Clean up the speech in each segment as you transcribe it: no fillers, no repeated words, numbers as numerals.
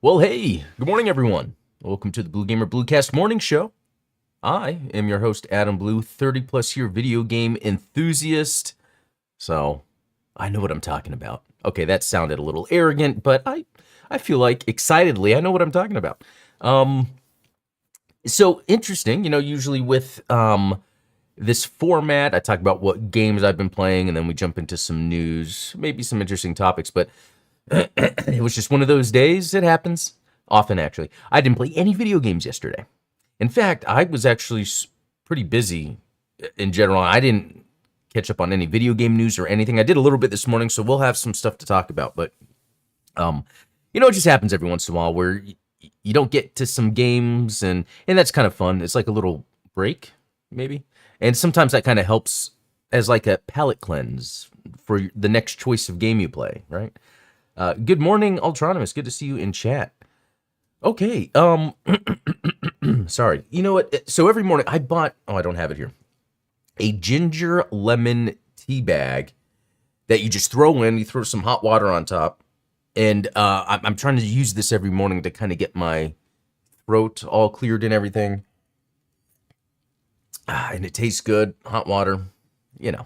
Well, hey, good morning, everyone. Welcome to the Blue Gamer Bluecast Morning Show. I am your host, Adam Blue, 30-plus year video game enthusiast. So, I know what I'm talking about. Okay, that sounded a little arrogant, but I feel like excitedly I know what I'm talking about. So interesting, usually with this format, I talk about what games I've been playing, and then we jump into some news, maybe some interesting topics, but it was just one of those days. It happens often, actually. I didn't play any video games yesterday. In fact, I was actually pretty busy in general. I didn't catch up on any video game news or anything. I did a little bit this morning, so we'll have some stuff to talk about. But, it just happens every once in a while where you don't get to some games, and that's kind of fun. It's like a little break, maybe. And sometimes that kind of helps as like a palate cleanse for the next choice of game you play, right? Good morning, Ultronymous. Good to see you in chat. Okay, sorry. You know what? So every morning I bought, I don't have it here, a ginger lemon tea bag that you just throw in. You throw some hot water on top. And I'm trying to use this every morning to kind of get my throat all cleared and everything. And it tastes good, hot water.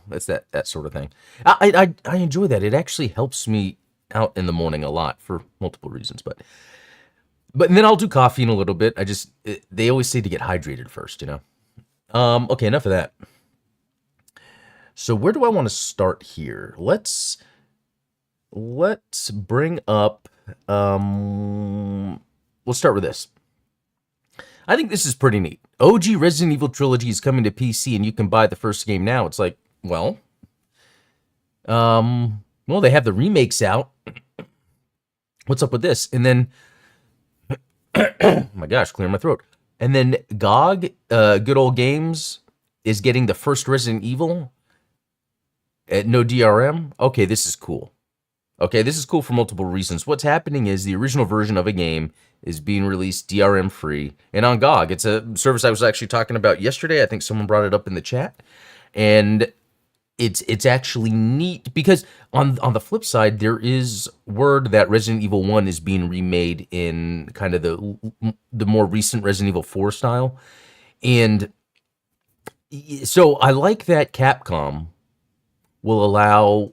That's that sort of thing. I enjoy that. It actually helps me out in the morning a lot for multiple reasons, but then I'll do coffee in a little bit. They always say to get hydrated first, Okay, enough of that. So where do I want to start here? Let's bring up, we'll start with this. I think this is pretty neat. OG Resident Evil Trilogy is coming to PC and you can buy the first game now. It's like, well, they have the remakes out. What's up with this? And then, oh my gosh, clear my throat. And then GoG, Good Old Games, is getting the first Resident Evil at no DRM. Okay, this is cool. Okay, this is cool for multiple reasons. What's happening is the original version of a game is being released DRM free and on GoG. It's a service I was actually talking about yesterday. I think someone brought it up in the chat. And it's actually neat because on the flip side, there is word that Resident Evil 1 is being remade in kind of the more recent Resident Evil 4 style. And so I like that Capcom will allow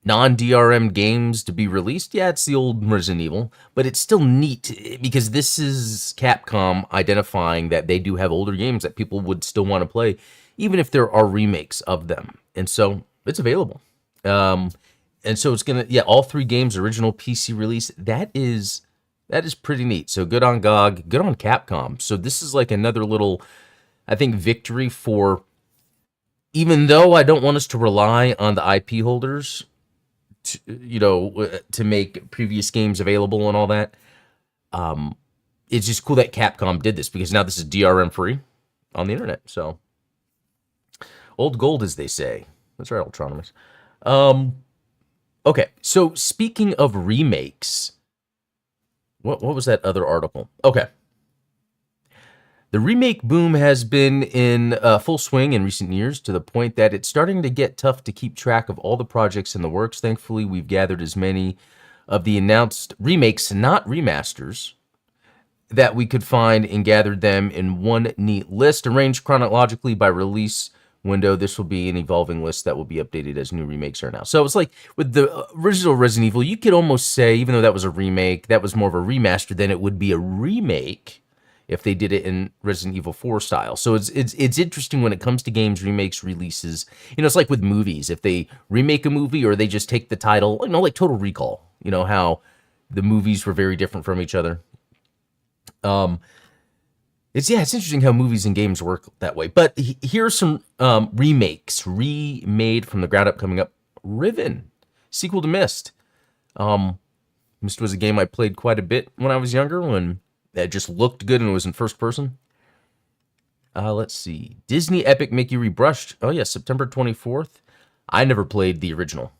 non-DRM games to be released. Yeah, it's the old Resident Evil, but it's still neat because this is Capcom identifying that they do have older games that people would still want to play, even if there are remakes of them. And so it's available. And so it's all three games, original PC release. That is pretty neat. So good on GOG, good on Capcom. So this is like another little, I think, victory for, even though I don't want us to rely on the IP holders to make previous games available and all that. It's just cool that Capcom did this because now this is DRM free on the internet. So old gold, as they say. That's right, Ultronymous. Okay, so speaking of remakes, what was that other article? Okay. The remake boom has been in full swing in recent years to the point that it's starting to get tough to keep track of all the projects in the works. Thankfully, we've gathered as many of the announced remakes, not remasters, that we could find and gathered them in one neat list, arranged chronologically by release window. This will be an evolving list that will be updated as new remakes are now. So it's like with the original Resident Evil, you could almost say, even though that was a remake, that was more of a remaster than it would be a remake if they did it in Resident Evil 4 style. So it's interesting when it comes to games, remakes, releases. It's like with movies. If they remake a movie or they just take the title, like Total Recall, how the movies were very different from each other. It's interesting how movies and games work that way. But here's some remakes, remade from the ground up coming up. Riven, sequel to Myst. Myst was a game I played quite a bit when I was younger, when that just looked good and it was in first person. Let's see. Disney Epic Mickey Rebrushed. Oh, yeah, September 24th. I never played the original.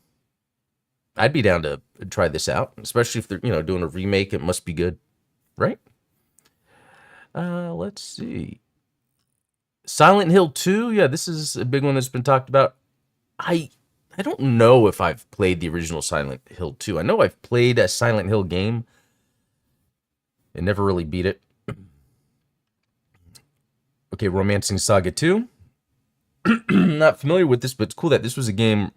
I'd be down to try this out, especially if they're, doing a remake. It must be good, right? Let's see. Silent Hill 2. Yeah, this is a big one that's been talked about. I don't know if I've played the original Silent Hill 2. I know I've played a Silent Hill game. It never really beat it. Okay, Romancing Saga 2. Not familiar with this, but it's cool that this was a game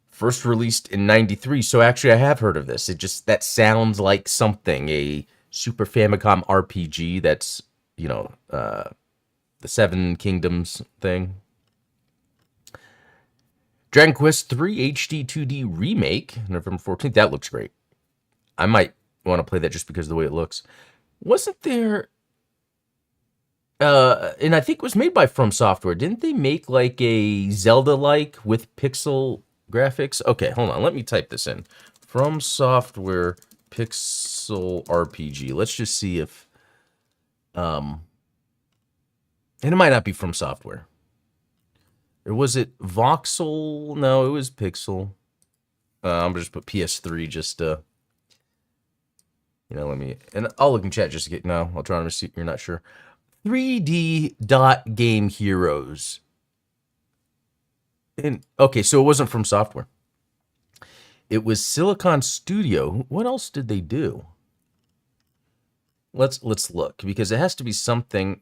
first released in 93. So actually I have heard of this. That sounds like something, a Super Famicom RPG that's, the Seven Kingdoms thing. Dragon Quest 3 HD 2D Remake, November 14th. That looks great. I might want to play that just because of the way it looks. Wasn't there... and I think it was made by From Software. Didn't they make like a Zelda-like with pixel graphics? Okay, hold on. Let me type this in. From Software Pixel RPG. Let's just see if... and it might not be From Software. Or was it Voxel? No, it was Pixel. I'm gonna just put PS3 just let me... And I'll look in chat just to get... No, I'll try to see. You're not sure. 3D Dot Game Heroes. And okay, so it wasn't From Software. It was Silicon Studio. What else did they do? Let's look, because it has to be something.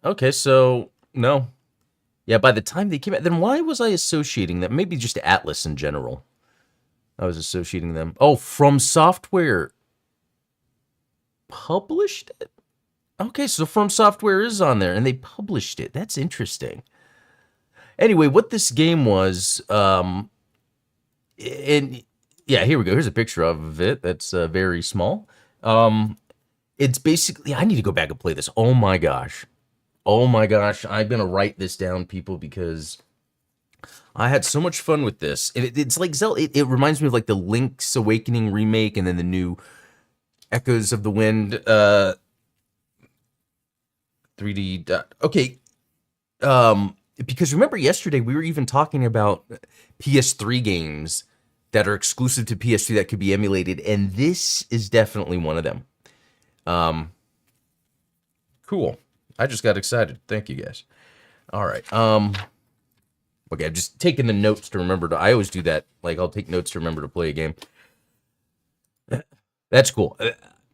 Okay, so no. Yeah, by the time they came out, then why was I associating them? Maybe just Atlas in general. I was associating them. Oh, From Software published it? Okay, so From Software is on there, and they published it. That's interesting. Anyway, what this game was, and yeah, here we go. Here's a picture of it. That's very small. It's basically, I need to go back and play this. Oh my gosh. I'm going to write this down, people, because I had so much fun with this. It's like Zelda. It reminds me of like the Link's Awakening remake, and then the new Echoes of the Wind 3D. Okay. Because remember yesterday we were even talking about PS3 games that are exclusive to PS3 that could be emulated, and this is definitely one of them. Cool. I just got excited. Thank you, guys. All right. Okay, I'm just taking the notes to remember to... I always do that. Like, I'll take notes to remember to play a game. That's cool.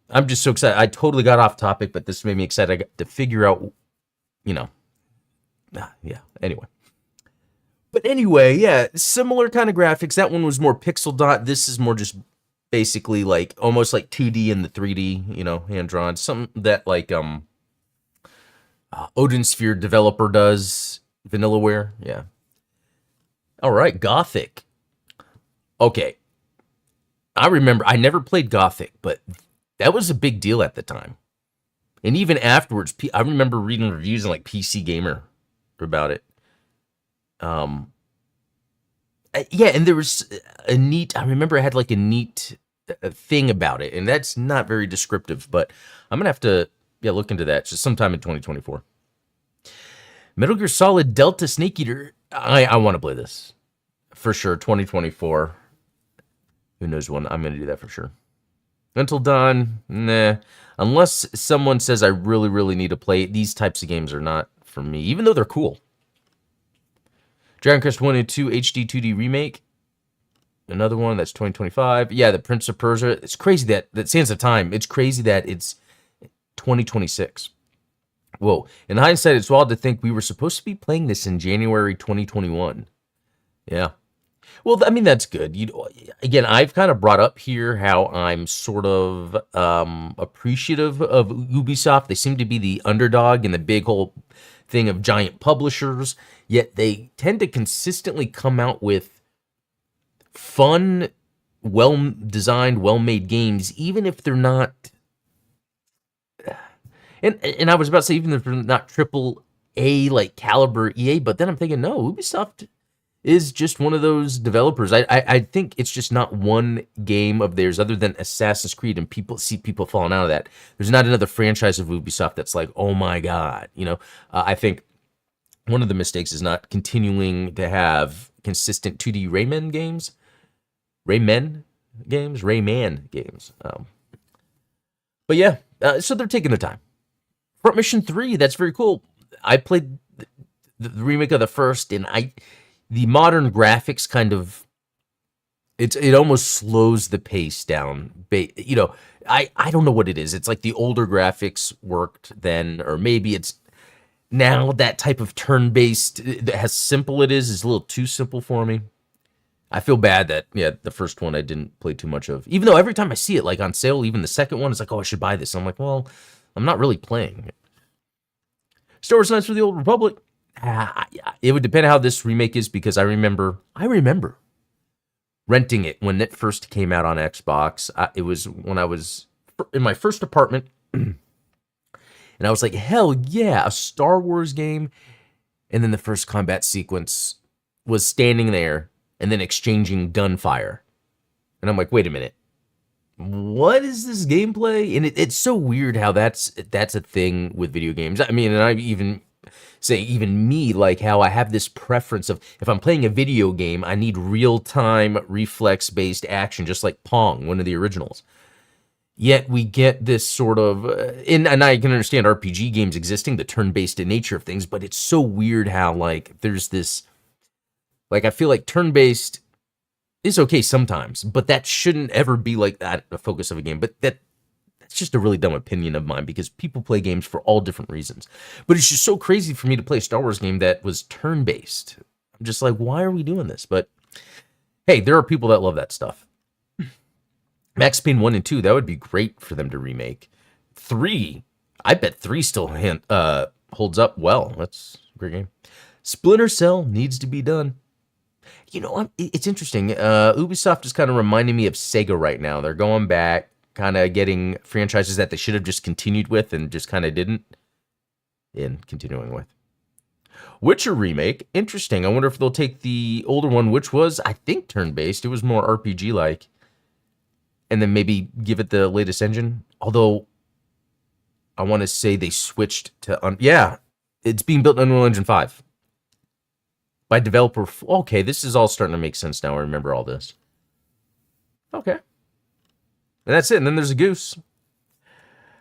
I'm just so excited. I totally got off topic, but this made me excited. I got to figure out, yeah, anyway. But anyway, yeah, similar kind of graphics. That one was more pixel dot. This is more just basically like almost like 2D and the 3D, hand drawn. Something that like Odin Sphere developer does, Vanillaware. Yeah. All right, Gothic. Okay. I remember I never played Gothic, but that was a big deal at the time. And even afterwards, I remember reading reviews on like PC Gamer about it. Yeah, and there was a neat, I remember I had like a neat thing about it, and that's not very descriptive, but I'm going to have to look into that just sometime in 2024. Metal Gear Solid Delta Snake Eater. I want to play this for sure. 2024. Who knows when? I'm going to do that for sure. Until Dawn, nah. Unless someone says I really, really need to play it, these types of games are not for me, even though they're cool. Dragon Quest 1 and 2 HD 2D Remake. Another one, that's 2025. Yeah, the Prince of Persia. It's crazy that Sands of Time, it's crazy that it's 2026. Whoa. In hindsight, it's wild to think we were supposed to be playing this in January 2021. Yeah. Well, I mean, that's good. Again, I've kind of brought up here how I'm sort of appreciative of Ubisoft. They seem to be the underdog in the big whole thing of giant publishers, yet they tend to consistently come out with fun, well-designed, well-made games, even if they're not... And I was about to say, even if they're not triple A, like caliber EA, but then I'm thinking, no, Ubisoft is just one of those developers. I think it's just not one game of theirs other than Assassin's Creed, and people falling out of that. There's not another franchise of Ubisoft that's like, oh my God. I think one of the mistakes is not continuing to have consistent 2D Rayman games. But yeah, so they're taking their time. Front Mission 3, that's very cool. I played the remake of the first, and the modern graphics kind of it almost slows the pace down. You know, I don't know what it is. It's like the older graphics worked then, or maybe it's now that type of turn-based, how simple it is a little too simple for me. I feel bad that, yeah, the first one I didn't play too much of. Even though every time I see it, like on sale, even the second one, it's like, oh, I should buy this. I'm like, well, I'm not really playing it. Star Wars Knights of the Old Republic. It would depend how this remake is, because I remember renting it when it first came out on Xbox. It was when I was in my first apartment, and I was like, hell yeah, a Star Wars game. And then the first combat sequence was standing there and then exchanging gunfire. And I'm like, wait a minute. What is this gameplay? And it's so weird how that's a thing with video games. I mean, and I even say, even me, like how I have this preference of, if I'm playing a video game, I need real-time reflex-based action, just like Pong, one of the originals. Yet we get this sort of, and I can understand RPG games existing, the turn-based nature of things, but it's so weird how, like, there's this, like, I feel like turn-based is okay sometimes, but that shouldn't ever be like that, the focus of a game. But that's just a really dumb opinion of mine, because people play games for all different reasons. But it's just so crazy for me to play a Star Wars game that was turn-based. I'm just like, why are we doing this? But hey, there are people that love that stuff. Max Payne 1 and 2, that would be great for them to remake. 3, I bet 3 still holds up well. That's a great game. Splinter Cell needs to be done. You know, it's interesting. Ubisoft is kind of reminding me of Sega right now. They're going back, kind of getting franchises that they should have just continued with and just kind of didn't. And continuing with. Witcher remake, interesting. I wonder if they'll take the older one, which was, I think, turn-based. It was more RPG-like. And then maybe give it the latest engine. Although, I want to say they switched to... yeah, it's being built in Unreal Engine 5. By developer... okay, this is all starting to make sense now. I remember all this. Okay. And that's it. And then there's a goose.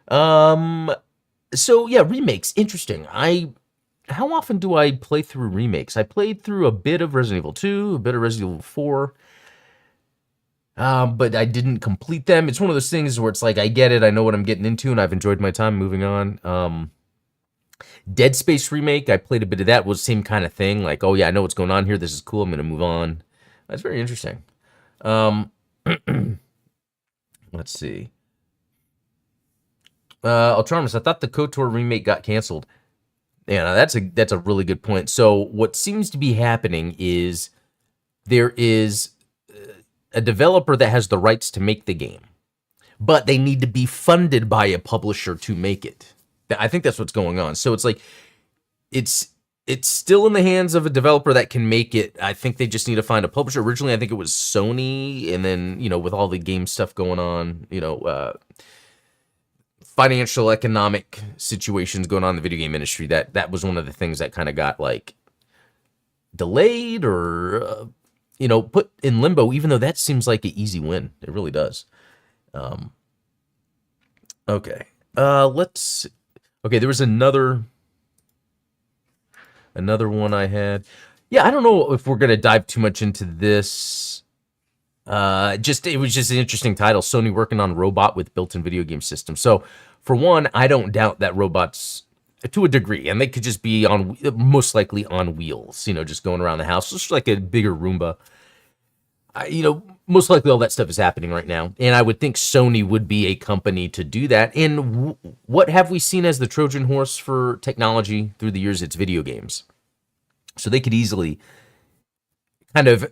So, yeah, remakes. Interesting. How often do I play through remakes? I played through a bit of Resident Evil 2, a bit of Resident Evil 4. But I didn't complete them. It's one of those things where it's like, I get it, I know what I'm getting into, and I've enjoyed my time moving on. Dead Space remake, I played a bit of that, was the same kind of thing. Like, oh yeah, I know what's going on here, this is cool, I'm going to move on. That's very interesting. Let's see. Ultramus, I thought the KOTOR remake got canceled. Yeah, that's a really good point. So what seems to be happening is there is a developer that has the rights to make the game, but they need to be funded by a publisher to make it. I think that's what's going on. So it's like, it's still in the hands of a developer that can make it. I think they just need to find a publisher. Originally, I think it was Sony, and then, you know, with all the game stuff going on, you know, financial, economic situations going on in the video game industry, that was one of the things that kind of got, like, delayed or... you know, put in limbo, even though that seems like an easy win. It really does. Okay. Okay, there was another one I had. Yeah, I don't know if we're going to dive too much into this. It was just an interesting title. Sony working on robot with built-in video game system. So, for one, I don't doubt that robots... to a degree, and they could just be most likely on wheels, you know, just going around the house, just like a bigger Roomba. You know, most likely all that stuff is happening right now, and I would think Sony would be a company to do that. And what have we seen as the Trojan horse for technology through the years? It's video games. So they could easily kind of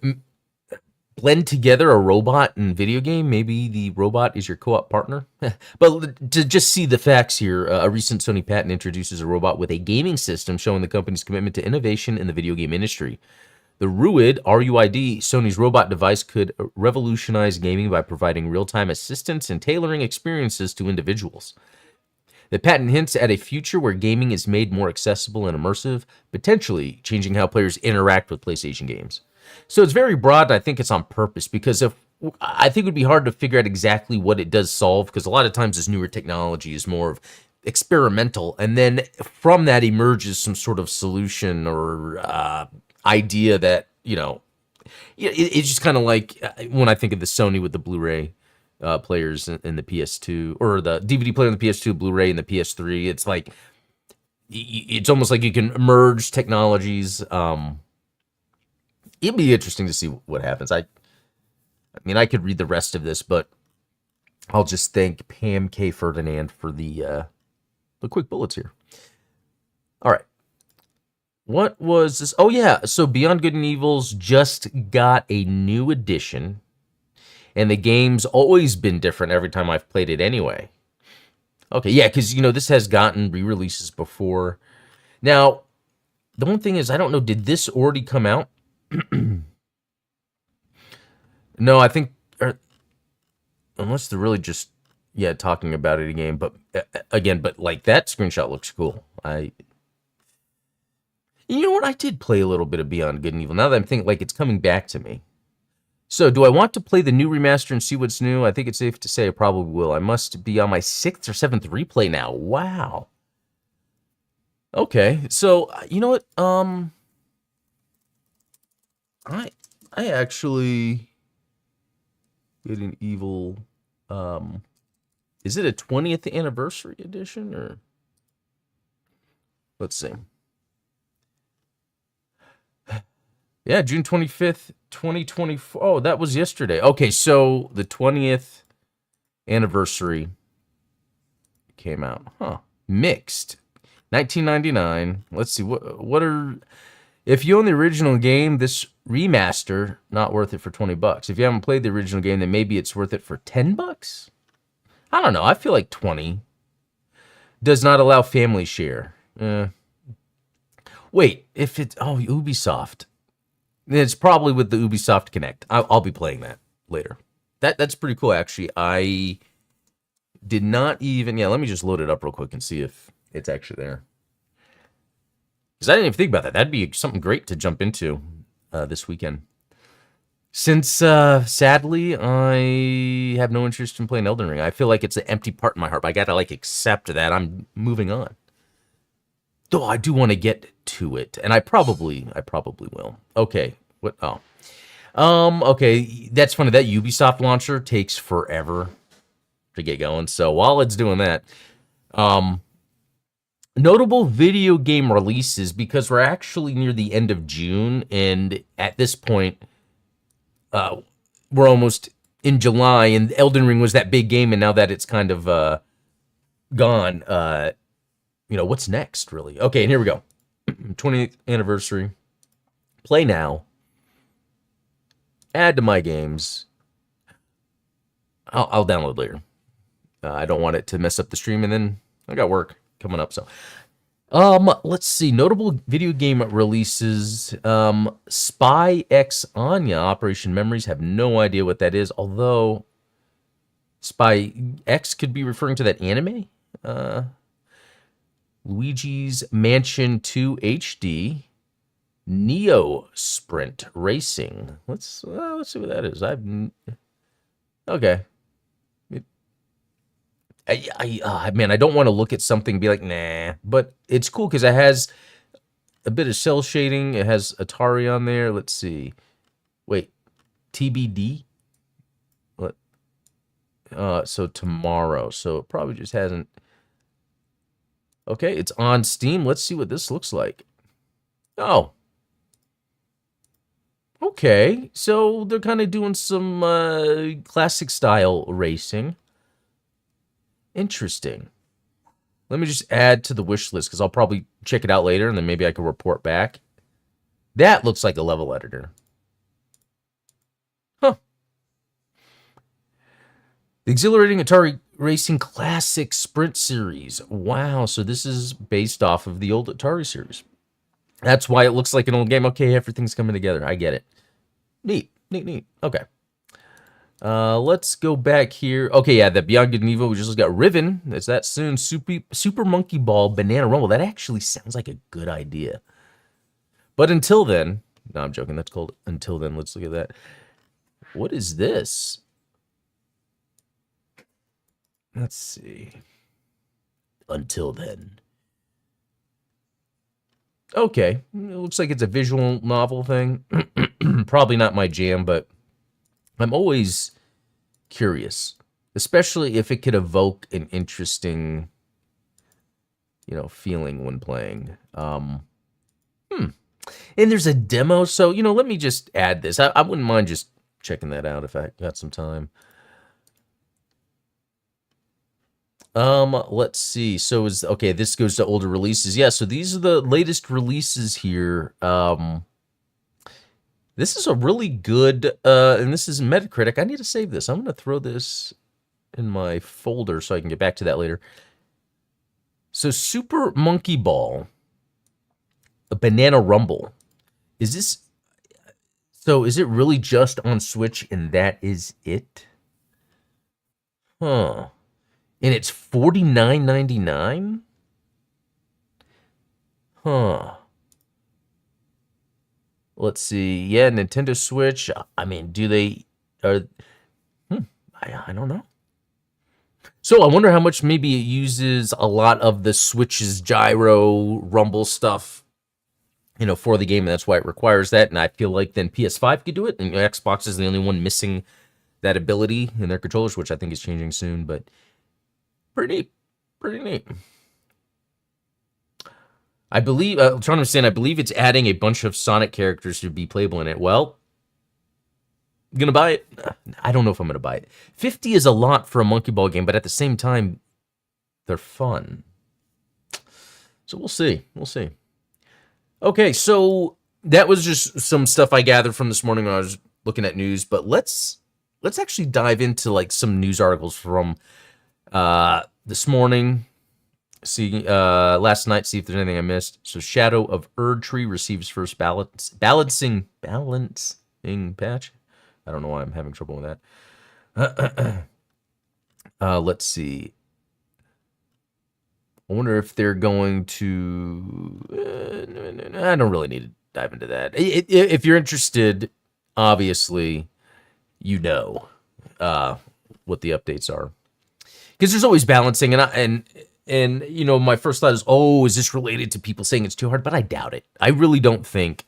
blend together a robot and video game. Maybe the robot is your co-op partner. But to just see the facts here, a recent Sony patent introduces a robot with a gaming system showing the company's commitment to innovation in the video game industry. The RUID, R-U-I-D, Sony's robot device could revolutionize gaming by providing real-time assistance and tailoring experiences to individuals. The patent hints at a future where gaming is made more accessible and immersive, potentially changing how players interact with PlayStation games. So it's very broad, and I think it's on purpose, because I think it would be hard to figure out exactly what it does solve, because a lot of times this newer technology is more of experimental, and then from that emerges some sort of solution or idea that, you know, Yeah, it's just kind of like when I think of the Sony with the Blu-ray players in the PS2, or the DVD player in the PS2, Blu-ray in the PS3. It's like it's almost like you can merge technologies. It'd be interesting to see what happens. I mean, I could read the rest of this, but I'll just thank Pam K. Ferdinand for the quick bullets here. All right. What was this? Oh, yeah. So Beyond Good and Evil's just got a new edition, and the game's always been different every time I've played it anyway. Okay, yeah, because, this has gotten re-releases before. Now, the one thing is, I don't know, did this already come out? No, I think, unless they're really just, talking about it again. But, like, that screenshot looks cool. You know what? I did play a little bit of Beyond Good and Evil. Now that I'm thinking, like, it's coming back to me. So, do I want to play the new remaster and see what's new? I think it's safe to say I probably will. I must be on my 6th or 7th replay now. Wow. Okay, so, you know what? I actually get an Evil, is it a 20th anniversary edition, or? Let's see. Yeah, June 25th, 2024. Oh, that was yesterday. Okay, so the 20th anniversary came out. Huh. Mixed. 1999. Let's see. What are... If you own the original game, this remaster, not worth it for $20. If you haven't played the original game, then maybe it's worth it for $10? I don't know. I feel like 20. Does not allow family share. Wait, if it's... Oh, Ubisoft. It's probably with the Ubisoft Connect. I'll be playing that later. That's pretty cool, actually. I did not even... Yeah, let me just load it up real quick and see if it's actually there. Because I didn't even think about that. That'd be something great to jump into this weekend. Since, sadly, I have no interest in playing Elden Ring. I feel like it's an empty part in my heart. But I gotta, accept that I'm moving on. Though I do want to get to it, and I probably will. Okay, what? Oh, okay, that's funny. That Ubisoft launcher takes forever to get going. So while it's doing that, notable video game releases, because we're actually near the end of June, and at this point, we're almost in July, and Elden Ring was that big game, and now that it's kind of gone. What's next, really? Okay, and here we go. 20th anniversary. Play now. Add to my games. I'll download later. I don't want it to mess up the stream, and then I got work coming up, so. Let's see. Notable video game releases. Spy X Anya, Operation Memories. Have no idea what that is, although Spy X could be referring to that anime. Luigi's Mansion 2 HD, Neo Sprint Racing. Let's see what that is. Okay. Man, I don't want to look at something and be like, nah, but it's cool because it has a bit of cell shading. It has Atari on there. Let's see. Wait, TBD. What? So tomorrow. So it probably just hasn't. Okay, it's on Steam. Let's see what this looks like. Oh. Okay, so they're kind of doing some classic style racing. Interesting. Let me just add to the wish list, because I'll probably check it out later, and then maybe I can report back. That looks like a level editor. Huh. The exhilarating Atari Racing Classic Sprint Series. Wow, so this is based off of the old Atari series. That's why it looks like an old game. Okay, everything's coming together. I get it. Neat. Okay. Let's go back here. Okay, yeah, the Beyond Good and Evil. We just got Riven. Is that soon? Super Monkey Ball Banana Rumble. That actually sounds like a good idea. But until then... No, I'm joking. That's called Until Then. Let's look at that. What is this? Let's see. Until Then. Okay. It looks like it's a visual novel thing. Probably not my jam, but I'm always curious, especially if it could evoke an interesting, feeling when playing. And there's a demo, so let me just add this. I wouldn't mind just checking that out if I got some time. Let's see. So okay, this goes to older releases. Yeah, so these are the latest releases here. This is a really good, and this is Metacritic. I need to save this. I'm going to throw this in my folder so I can get back to that later. So Super Monkey Ball, a Banana Rumble. Is it really just on Switch and that is it? Huh. And it's $49.99? Huh. Let's see. Yeah, Nintendo Switch. I mean, do they... I don't know. So I wonder how much maybe it uses a lot of the Switch's gyro rumble stuff, for the game. And that's why it requires that. And I feel like then PS5 could do it. And Xbox is the only one missing that ability in their controllers, which I think is changing soon. But pretty neat. Pretty neat. I believe, I'm trying to understand, I believe it's adding a bunch of Sonic characters to be playable in it. Well, gonna buy it? I don't know if I'm gonna buy it. 50 is a lot for a Monkey Ball game, but at the same time, they're fun. So we'll see. We'll see. Okay, so that was just some stuff I gathered from this morning when I was looking at news, but let's actually dive into like some news articles from this morning. See, last night, see if there's anything I missed. So Shadow of Erdtree receives first balancing patch. I don't know why I'm having trouble with that. Let's see. I wonder if they're going to... I don't really need to dive into that. If you're interested, obviously, what the updates are. Because there's always balancing, and my first thought is, is this related to people saying it's too hard? But I doubt it. I really don't think,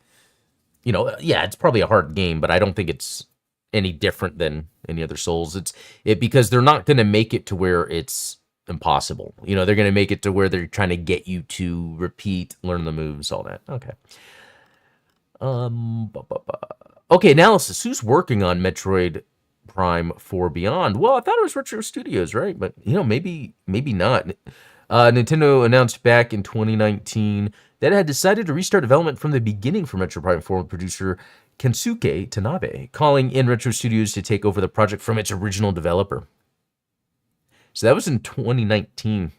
yeah, it's probably a hard game, but I don't think it's any different than any other Souls. Because they're not going to make it to where it's impossible. They're going to make it to where they're trying to get you to repeat, learn the moves, all that. Okay. Okay, analysis. Who's working on Metroid Prime 4 Beyond? Well, I thought it was Retro Studios, right? But, maybe not. Nintendo announced back in 2019 that it had decided to restart development from the beginning for Metroid Prime 4 with producer Kensuke Tanabe, calling in Retro Studios to take over the project from its original developer. So that was in 2019.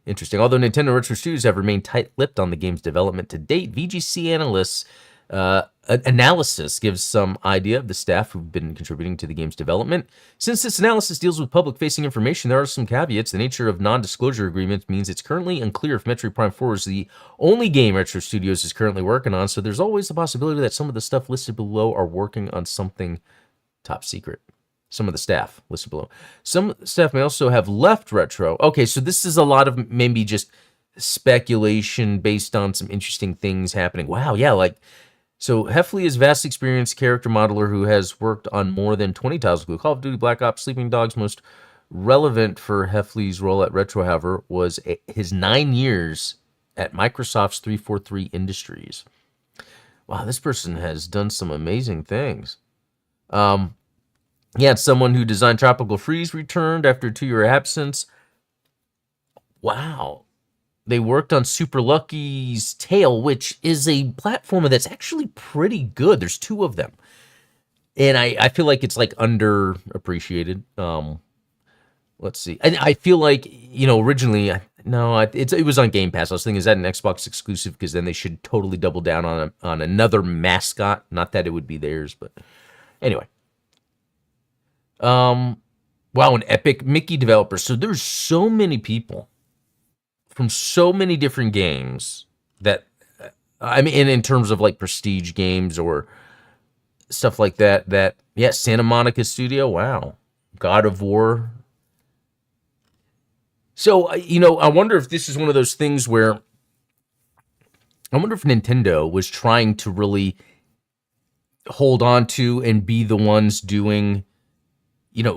Interesting. Although Nintendo Retro Studios have remained tight-lipped on the game's development to date, VGC analysts analysis gives some idea of the staff who've been contributing to the game's development. Since this analysis deals with public-facing information, there are some caveats. The nature of non-disclosure agreements means it's currently unclear if Metroid Prime 4 is the only game Retro Studios is currently working on, so there's always the possibility that some of the stuff listed below are working on something top secret. Some of the staff listed below. Some staff may also have left Retro. Okay, so this is a lot of maybe just speculation based on some interesting things happening. Wow, yeah, so Heffley is vast experienced character modeler who has worked on more than 20 titles. Call of Duty, Black Ops, Sleeping Dogs. Most relevant for Heffley's role at Retro, however, was his 9 years at Microsoft's 343 Industries. Wow, this person has done some amazing things. It's someone who designed Tropical Freeze returned after a 2-year absence. Wow. They worked on Super Lucky's Tale, which is a platformer that's actually pretty good. There's 2 of them. And I feel like it's underappreciated. Let's see. And I feel like, originally, it was on Game Pass. I was thinking, is that an Xbox exclusive? Because then they should totally double down on another mascot. Not that it would be theirs, but anyway. Wow, an Epic Mickey developer. So there's so many people from so many different games that, in terms of prestige games or stuff like that, Santa Monica Studio, wow. God of War. So, I wonder if this is one of those things where, I wonder if Nintendo was trying to really hold on to and be the ones doing,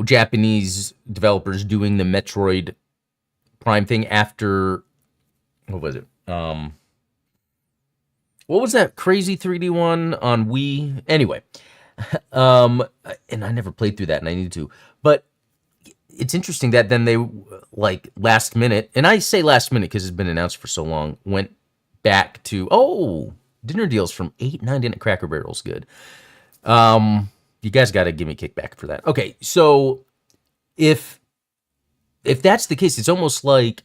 Japanese developers doing the Metroid Prime thing after, what was it? What was that crazy 3D one on Wii? Anyway, and I never played through that, and I need to. But it's interesting that then they, like, last minute, and I say last minute because it's been announced for so long, went back to, dinner deals from 8.90 at Cracker Barrel's good. You guys got to give me a kickback for that. Okay, so if that's the case, it's almost like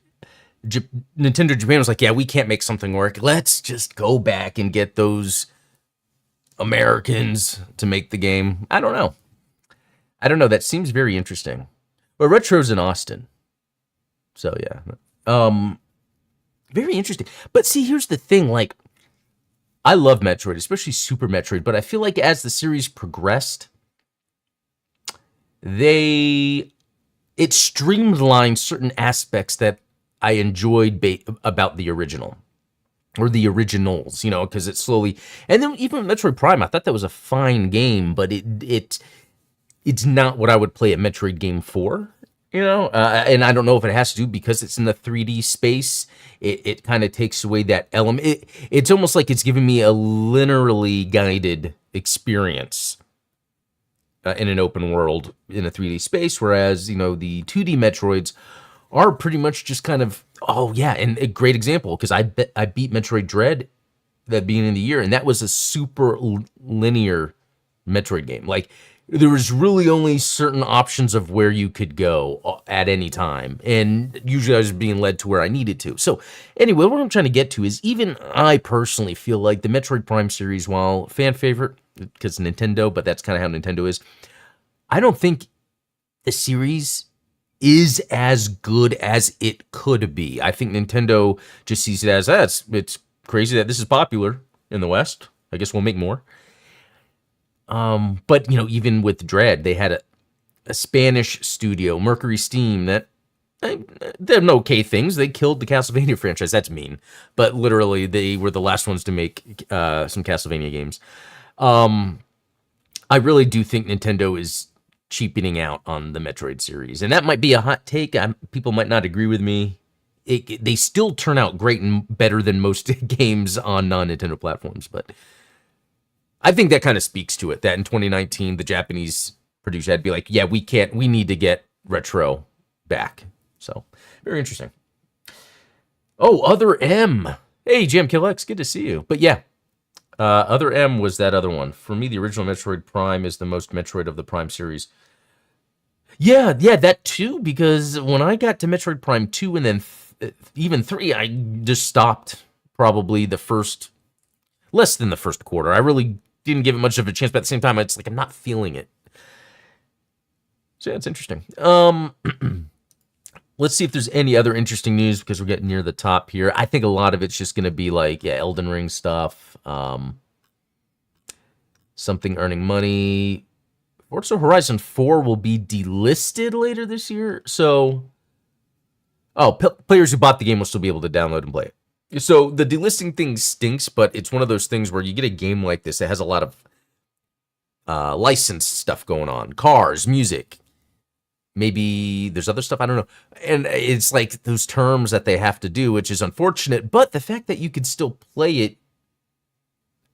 Nintendo Japan was like, yeah, we can't make something work. Let's just go back and get those Americans to make the game. I don't know. That seems very interesting. But Retro's in Austin. So yeah. Very interesting. But see, here's the thing, like, I love Metroid, especially Super Metroid, but I feel like as the series progressed, it streamlined certain aspects that I enjoyed about the original, or the originals, because it slowly, and then even Metroid Prime, I thought that was a fine game, but it's not what I would play a Metroid game for, and I don't know if it has to do because it's in the 3D space. It kind of takes away that element. It's almost like it's giving me a linearly guided experience in an open world in a 3D space, whereas, the 2D Metroids are pretty much just kind of, and a great example, because I beat Metroid Dread at the beginning of the year, and that was a super linear Metroid game. Like, there was really only certain options of where you could go at any time, and usually I was being led to where I needed to. So anyway, what I'm trying to get to is, even I personally feel like the Metroid Prime series, while fan favorite, because Nintendo, but that's kind of how Nintendo is, I don't think the series is as good as it could be. I think Nintendo just sees it as, it's crazy that this is popular in the West. I guess we'll make more. But, even with Dread, they had a Spanish studio, Mercury Steam, that they're okay things. They killed the Castlevania franchise. That's mean. But literally, they were the last ones to make some Castlevania games. I really do think Nintendo is cheapening out on the Metroid series. And that might be a hot take. People might not agree with me. They still turn out great and better than most games on non-Nintendo platforms. But I think that kind of speaks to it, that in 2019, the Japanese producer had to be like, yeah, we need to get Retro back. So, very interesting. Oh, Other M. Hey, Jam Kill X, good to see you. But yeah, Other M was that other one. For me, the original Metroid Prime is the most Metroid of the Prime series. Yeah, that too, because when I got to Metroid Prime 2 and then even 3, I just stopped probably less than the first quarter. I really didn't give it much of a chance, but at the same time, it's like I'm not feeling it. So yeah, it's interesting. Let's see if there's any other interesting news, because we're getting near the top here. I think a lot of it's just going to be like, Elden Ring stuff. Something earning money. Forza Horizon 4 will be delisted later this year. So, players who bought the game will still be able to download and play it. So the delisting thing stinks, but it's one of those things where you get a game like this that has a lot of licensed stuff going on. Cars, music. Maybe there's other stuff, I don't know. And it's like those terms that they have to do, which is unfortunate. But the fact that you could still play it,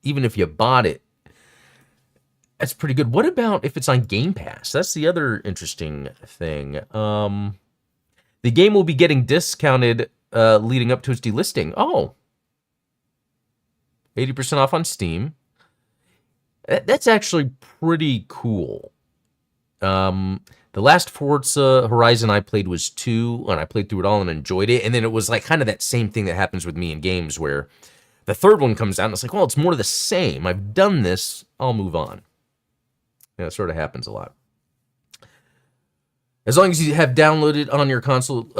even if you bought it, that's pretty good. What about if it's on Game Pass? That's the other interesting thing. The game will be getting discounted leading up to its delisting. 80% off on Steam. That's actually pretty cool. The last Forza Horizon I played was 2, and I played through it all and enjoyed it. And then it was like kind of that same thing that happens with me in games, where the third one comes out and it's like, well, it's more of the same. I've done this. I'll move on. It sort of happens a lot. As long as you have downloaded on your console,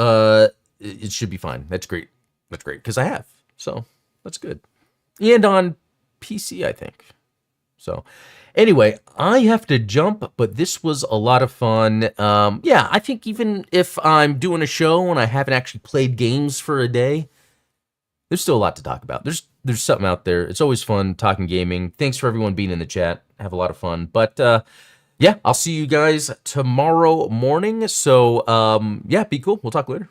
it should be fine. That's great. That's great, because I have. So that's good. And on PC, I think. So anyway, I have to jump, but this was a lot of fun. I think even if I'm doing a show and I haven't actually played games for a day, there's still a lot to talk about. There's there's something out there. It's always fun talking gaming. Thanks for everyone being in the chat. Have a lot of fun. But yeah, I'll see you guys tomorrow morning. So yeah, be cool. We'll talk later.